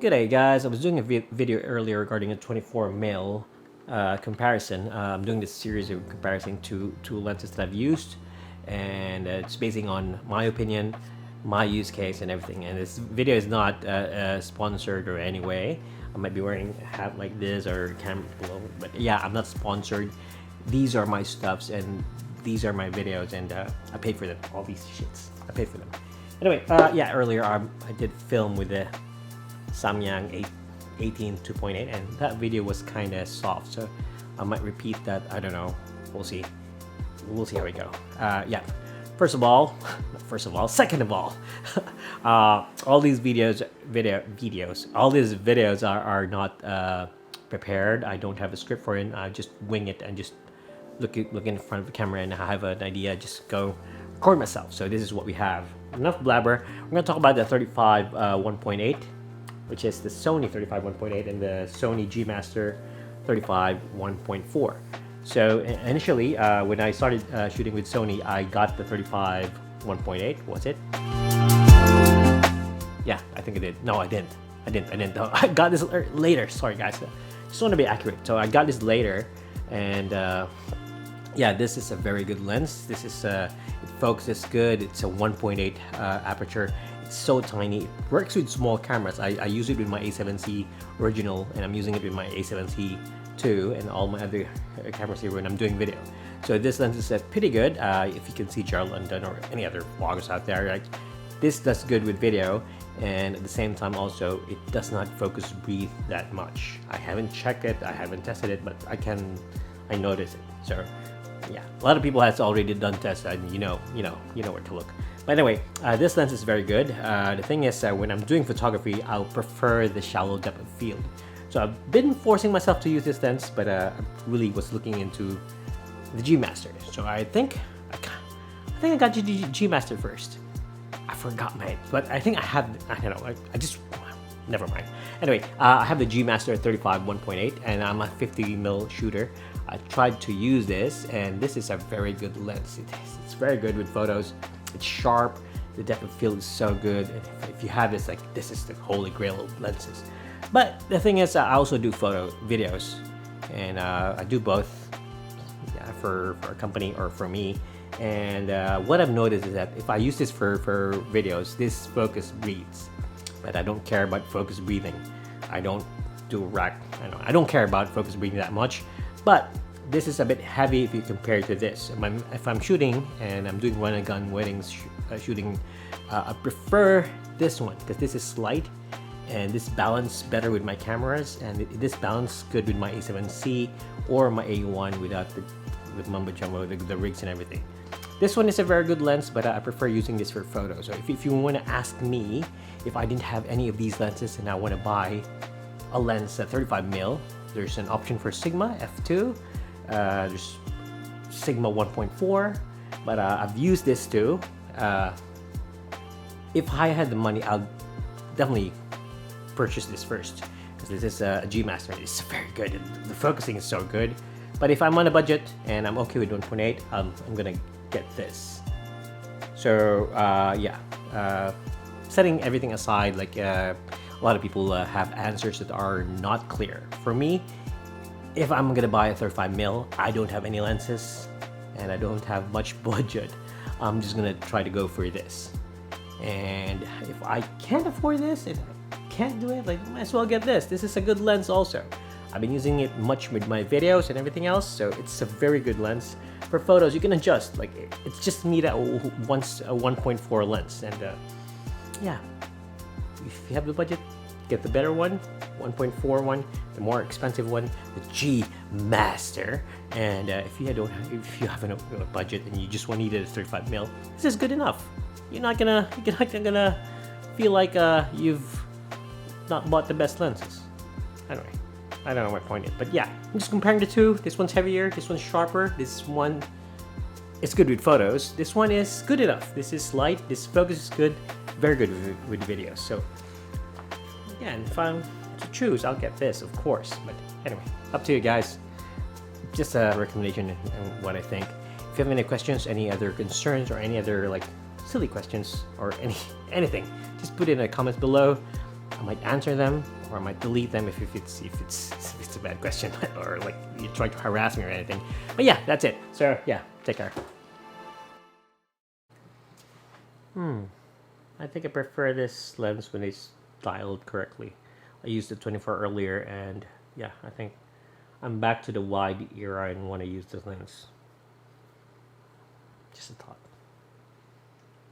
Good day, guys. I was doing a video earlier regarding a 24 mil comparison. I'm doing this series of comparison to two lenses that I've used, and it's basing on my opinion, my use case, and everything. And this video is not sponsored or any way. I might be wearing a hat like this or camera below, but yeah, I'm not sponsored. These are my stuffs, and these are my videos, and I paid for them. All these shits, I paid for them. Anyway, yeah, earlier I did film with the Samyang 18 2.8, and that video was kind of soft, so I might repeat that. I don't know, we'll see how we go. Yeah, second of all, all these all these videos are not prepared. I don't have a script for it. I just wing it and just look in front of the camera, and I have an idea, just go record myself. So this is what we have. Enough blabber. We're gonna talk about the 35 1.8, which is the Sony 35 1.8 and the Sony G Master 35 1.4. So initially, when I started shooting with Sony, I got the 35 1.8. Was it? Yeah, I think I did. No, I didn't. No, I got this later. Sorry, guys. Just want to be accurate. So I got this later, and yeah, this is a very good lens. This is it focuses good. It's a 1.8 aperture. It's so tiny. It works with small cameras. I use it with my A7C original, and I'm using it with my A7C II and all my other cameras here when I'm doing video. So this lens is pretty good. If you can see Gerald London or any other vloggers out there, right? This does good with video, and at the same time also it does not focus breathe that much. I haven't checked it, I haven't tested it, but I notice it. So yeah, a lot of people has already done tests, and you know where to look. But anyway, this lens is very good. The thing is, when I'm doing photography, I'll prefer the shallow depth of field. So I've been forcing myself to use this lens, but I really was looking into the G Master. So I think I got G Master first. I forgot mine, but I think I have. I don't know. I just never mind. Anyway, I have the G Master 35 1.8, and I'm a 50mm shooter. I tried to use this, and this is a very good lens. It's very good with photos. It's sharp. The depth of field is so good. And if you have this, like, this is the holy grail of lenses. But the thing is, I also do videos, and I do both, yeah, for a company or for me. And what I've noticed is that if I use this for videos, this focus breathes. But I don't care about focus breathing. I don't do rack. I don't care about focus breathing that much. But this is a bit heavy if you compare it to this. If I'm shooting and I'm doing run-and-gun weddings shooting, I prefer this one because this is light and this balance better with my cameras, and this balance good with my A7C or my A1 with mumbo jumbo, the rigs and everything. This one is a very good lens, but I prefer using this for photos. So if you want to ask me if I didn't have any of these lenses and I want to buy a lens at 35mm, there's an option for Sigma f2. There's Sigma 1.4, but I've used this too. If I had the money, I'll definitely purchase this first because this is a G Master. It's very good. The focusing is so good. But if I'm on a budget and I'm okay with 1.8, I'm gonna get this. So yeah, setting everything aside, like a lot of people have answers that are not clear. For me, if I'm gonna buy a 35mm, I don't have any lenses and I don't have much budget, I'm just gonna try to go for this. And if I can't afford this, if I can't do it, like, might as well get this. This is a good lens also. I've been using it much with my videos and everything else, so it's a very good lens. For photos, you can adjust, like, it's just need a 1.4 lens, and yeah, if you have the budget, get the better one, 1.4 one, the more expensive one, the G Master. And if you have a budget and you just want to need a 35mm, this is good enough. You're not gonna feel like you've not bought the best lenses. Anyway, I don't know my point is, but yeah, I'm just comparing the two. This one's heavier, this one's sharper. This one is good with photos. This one is good enough. This is light. This focus is good, very good with videos. So yeah, and if I'm to choose, I'll get this, of course. But anyway, up to you guys. Just a recommendation and what I think. If you have any questions, any other concerns, or any other like silly questions or anything, just put it in the comments below. I might answer them, or I might delete them if it's a bad question, or like you try to harass me or anything. But yeah, that's it. So yeah, take care. I think I prefer this lens when it's dialed correctly. I used the 24 earlier, and yeah, I think I'm back to the wide era and want to use this lens. Just a thought.